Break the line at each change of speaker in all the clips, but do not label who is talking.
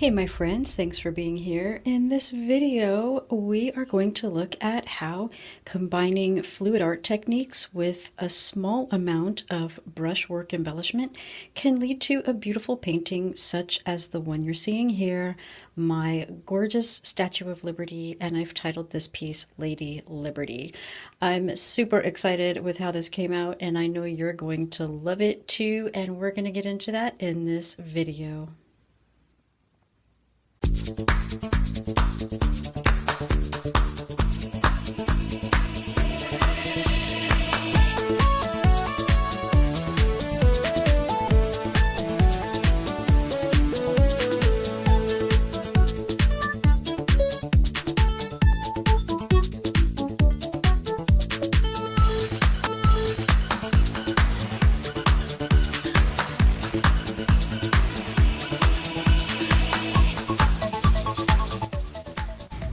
Hey my friends, thanks for being here. In this video, we are going to look at how combining fluid art techniques with a small amount of brushwork embellishment can lead to a beautiful painting such as the one you're seeing here, my gorgeous Statue of Liberty, and I've titled this piece Lady Liberty. I'm super excited with how this came out and I know you're going to love it too, and we're going to get into that in this video.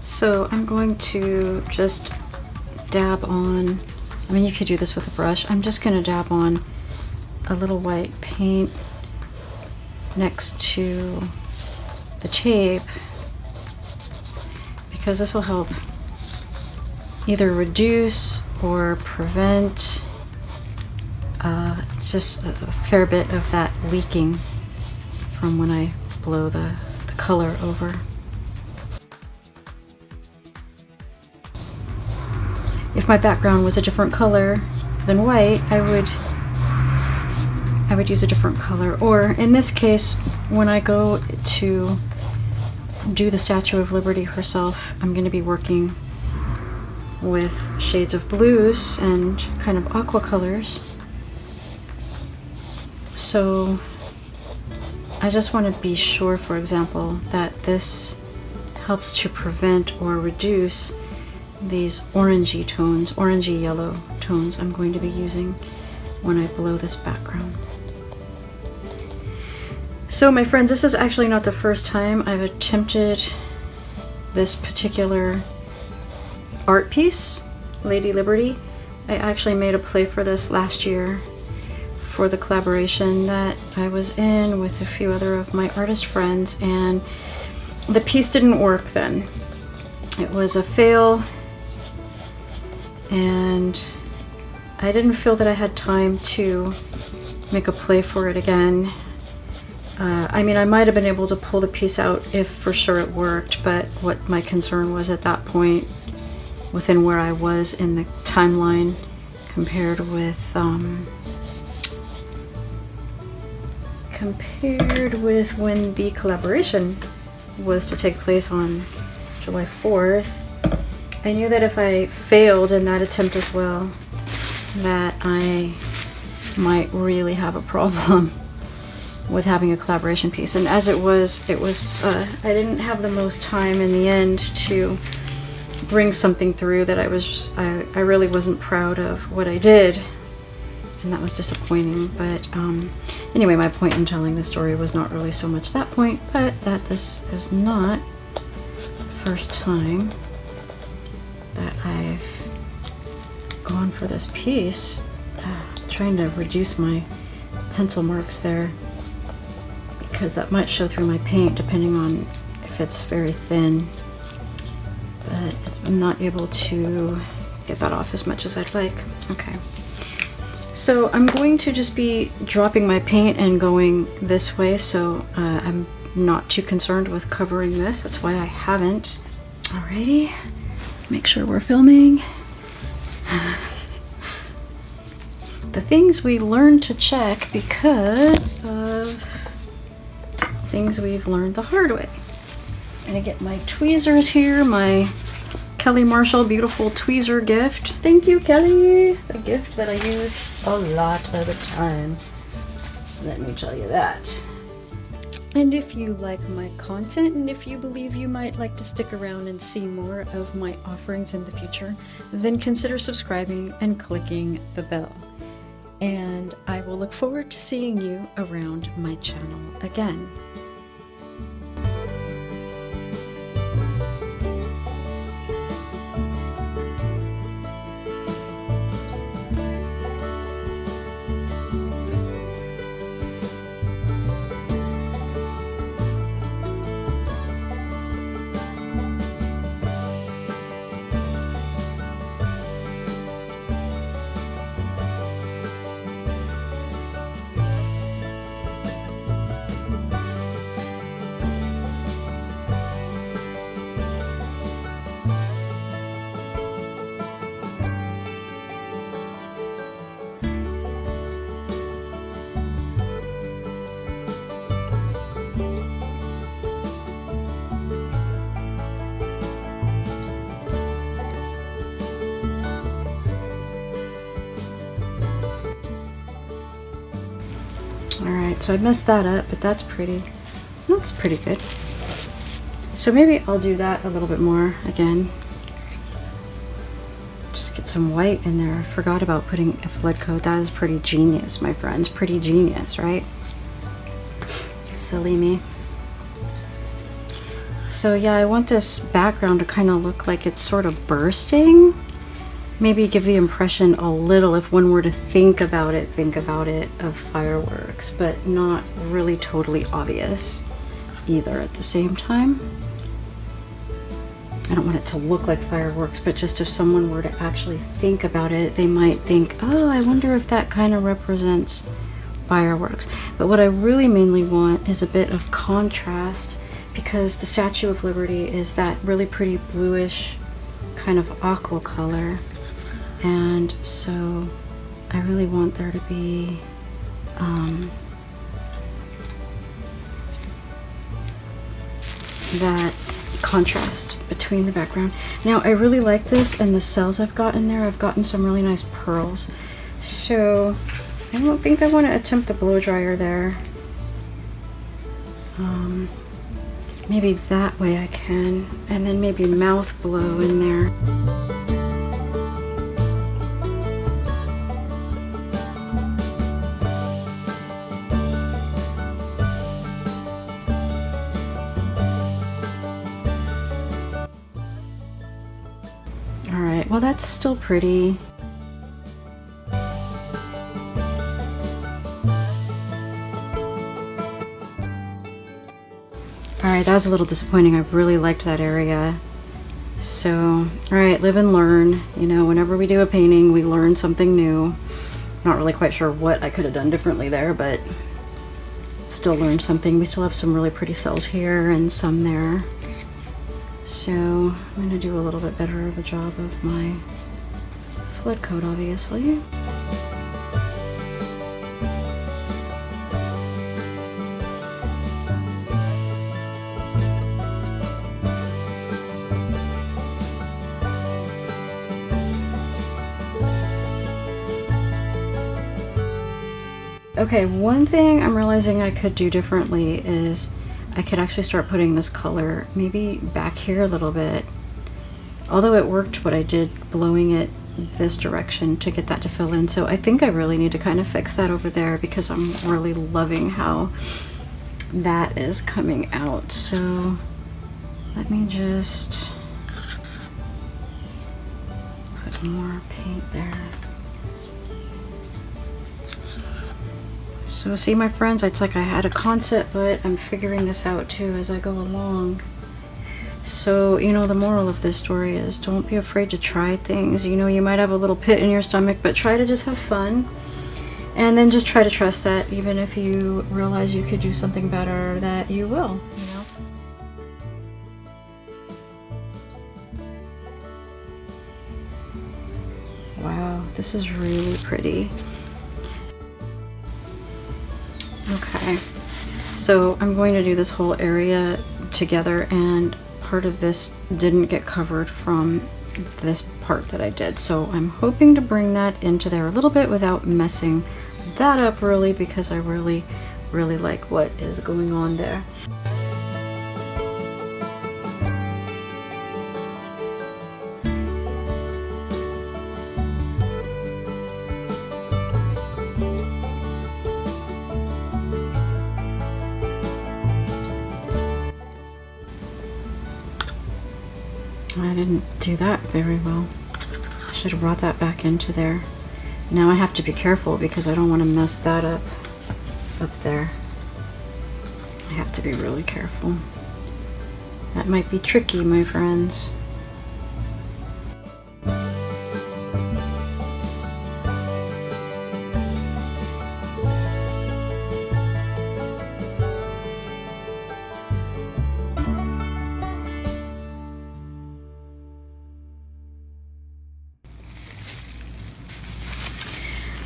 So I'm going to just dab on, I mean you could do this with a brush, I'm just going to dab on a little white paint next to the tape because this will help either reduce or prevent just a fair bit of that leaking from when I blow the color over. If my background was a different color than white, I would use a different color. Or in this case, when I go to do the Statue of Liberty herself, I'm going to be working with shades of blues and kind of aqua colors. So I just want to be sure, for example, that this helps to prevent or reduce these orangey tones, orangey yellow tones I'm going to be using when I blow this background. So my friends, this is actually not the first time I've attempted this particular art piece, Lady Liberty. I actually made a play for this last year for the collaboration that I was in with a few other of my artist friends, and the piece didn't work then. It was a fail, and I didn't feel that I had time to make a play for it again. I mean, I might have been able to pull the piece out if for sure it worked, but what my concern was at that point, within where I was in the timeline compared with when the collaboration was to take place on July 4th, I knew that if I failed in that attempt as well, that I might really have a problem with having a collaboration piece. And as it was, I didn't have the most time in the end to bring something through that I really wasn't proud of what I did, and that was disappointing. But anyway, my point in telling the story was not really so much that point, but that this is not the first time that I've gone for this piece. Trying to reduce my pencil marks there because that might show through my paint depending on if it's very thin, but I'm not able to get that off as much as I'd like. Okay, so I'm going to just be dropping my paint and going this way, so I'm not too concerned with covering this. That's why I haven't. Alrighty, make sure we're filming. The things we learn to check because of things we've learned the hard way. I'm gonna get my tweezers here, my Kelly Marshall beautiful tweezer gift. Thank you, Kelly. The gift that I use a lot of the time. Let me tell you that. And if you like my content, and if you believe you might like to stick around and see more of my offerings in the future, then consider subscribing and clicking the bell. And I will look forward to seeing you around my channel again. Alright, so I messed that up, but that's pretty good. So maybe I'll do that a little bit more again. Just get some white in there. I forgot about putting a flood coat. That is pretty genius, my friends. Pretty genius, right? Silly me. So yeah, I want this background to kind of look like it's sort of bursting. Maybe give the impression a little, if one were to think about it, of fireworks, but not really totally obvious either at the same time. I don't want it to look like fireworks, but just if someone were to actually think about it, they might think, oh, I wonder if that kind of represents fireworks. But what I really mainly want is a bit of contrast, because the Statue of Liberty is that really pretty bluish kind of aqua color. And so I really want there to be that contrast between the background. Now I really like this, and the cells I've got in there, I've gotten some really nice pearls. So I don't think I want to attempt a blow dryer there. Maybe that way I can, and then maybe mouth blow in there. Alright, well that's still pretty. Alright, that was a little disappointing. I really liked that area. So, alright, live and learn. You know, whenever we do a painting, we learn something new. Not really quite sure what I could have done differently there, but still learned something. We still have some really pretty cells here and some there. So, I'm going to do a little bit better of a job of my flood coat, obviously. Okay, one thing I'm realizing I could do differently is I could actually start putting this color maybe back here a little bit. Although it worked what I did blowing it this direction to get that to fill in. So I think I really need to kind of fix that over there, because I'm really loving how that is coming out. So let me just put more paint there. So see, my friends, it's like I had a concept, but I'm figuring this out too as I go along. So, you know, the moral of this story is don't be afraid to try things. You know, you might have a little pit in your stomach, but try to just have fun. And then just try to trust that even if you realize you could do something better, that you will, you know. Wow, this is really pretty. Okay, so I'm going to do this whole area together, and part of this didn't get covered from this part that I did. So I'm hoping to bring that into there a little bit without messing that up really, because I really like what is going on there. I didn't do that very well. I should have brought that back into there. Now I have to be careful because I don't want to mess that up there. I have to be really careful. That might be tricky, my friends.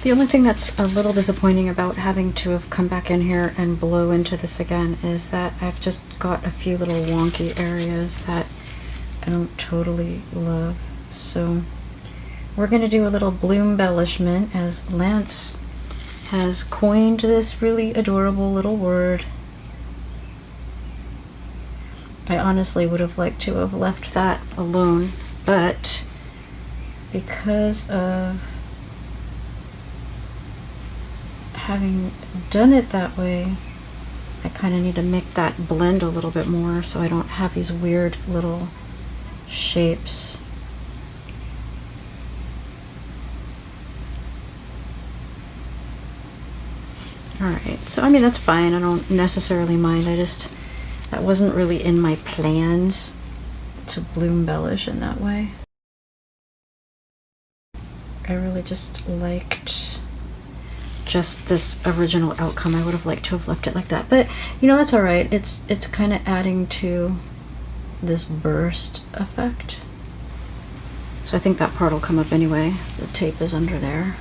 The only thing that's a little disappointing about having to have come back in here and blow into this again is that I've just got a few little wonky areas that I don't totally love. So we're going to do a little blue embellishment, as Lance has coined this really adorable little word. I honestly would have liked to have left that alone, but because of having done it that way, I kind of need to make that blend a little bit more so I don't have these weird little shapes. Alright, so I mean that's fine, I don't necessarily mind, that wasn't really in my plans to blue embellish in that way. I really just liked just this original outcome. I would have liked to have left it like that, but you know, that's alright. It's kind of adding to this burst effect. So I think that part will come up anyway. The tape is under there.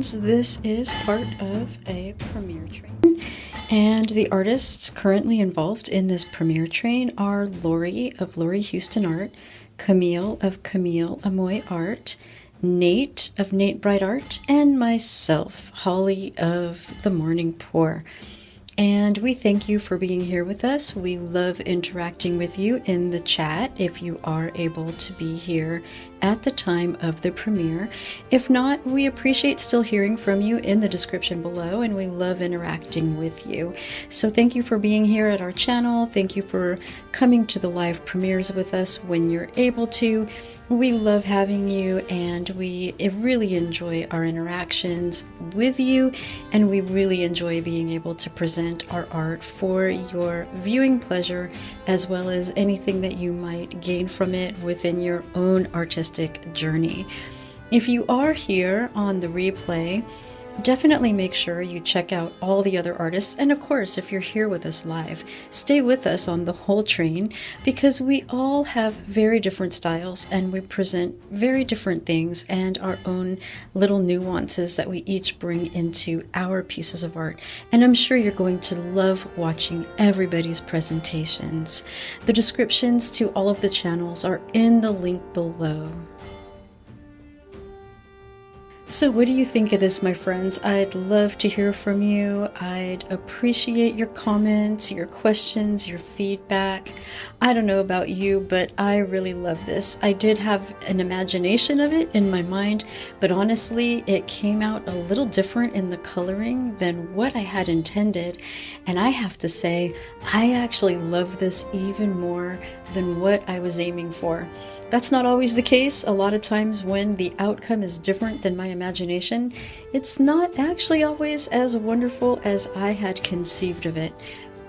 friends, this is part of a premiere train, and the artists currently involved in this premiere train are Lori of Lori Houston Art, Camille of Camile Amoy Art, Nate of Nate Bright Art, and myself, Holly of The Morning Pour. And we thank you for being here with us. We love interacting with you in the chat if you are able to be here at the time of the premiere. If not, we appreciate still hearing from you in the description below, and we love interacting with you. So thank you for being here at our channel. Thank you for coming to the live premieres with us when you're able to. We love having you, and we really enjoy our interactions with you, and we really enjoy being able to present our art for your viewing pleasure, as well as anything that you might gain from it within your own artistic journey. If you are here on the replay, definitely make sure you check out all the other artists, and of course, if you're here with us live, stay with us on the whole train, because we all have very different styles and we present very different things and our own little nuances that we each bring into our pieces of art. And I'm sure you're going to love watching everybody's presentations. The descriptions to all of the channels are in the link below. So what do you think of this, my friends? I'd love to hear from you. I'd appreciate your comments, your questions, your feedback. I don't know about you, but I really love this. I did have an imagination of it in my mind, but honestly, it came out a little different in the coloring than what I had intended. And I have to say, I actually love this even more than what I was aiming for. That's not always the case. A lot of times when the outcome is different than my imagination, it's not actually always as wonderful as I had conceived of it.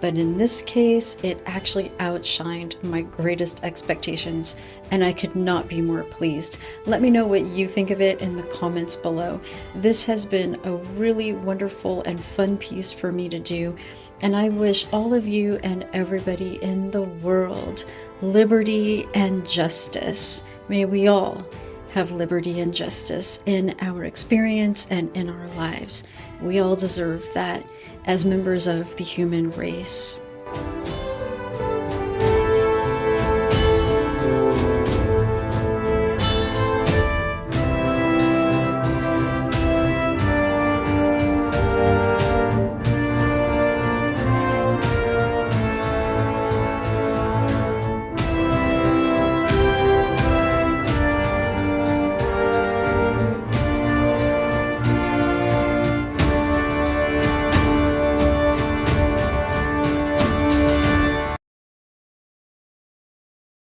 But in this case, it actually outshined my greatest expectations, and I could not be more pleased. Let me know what you think of it in the comments below. This has been a really wonderful and fun piece for me to do, and I wish all of you and everybody in the world liberty and justice. May we all have liberty and justice in our experience and in our lives. We all deserve that as members of the human race.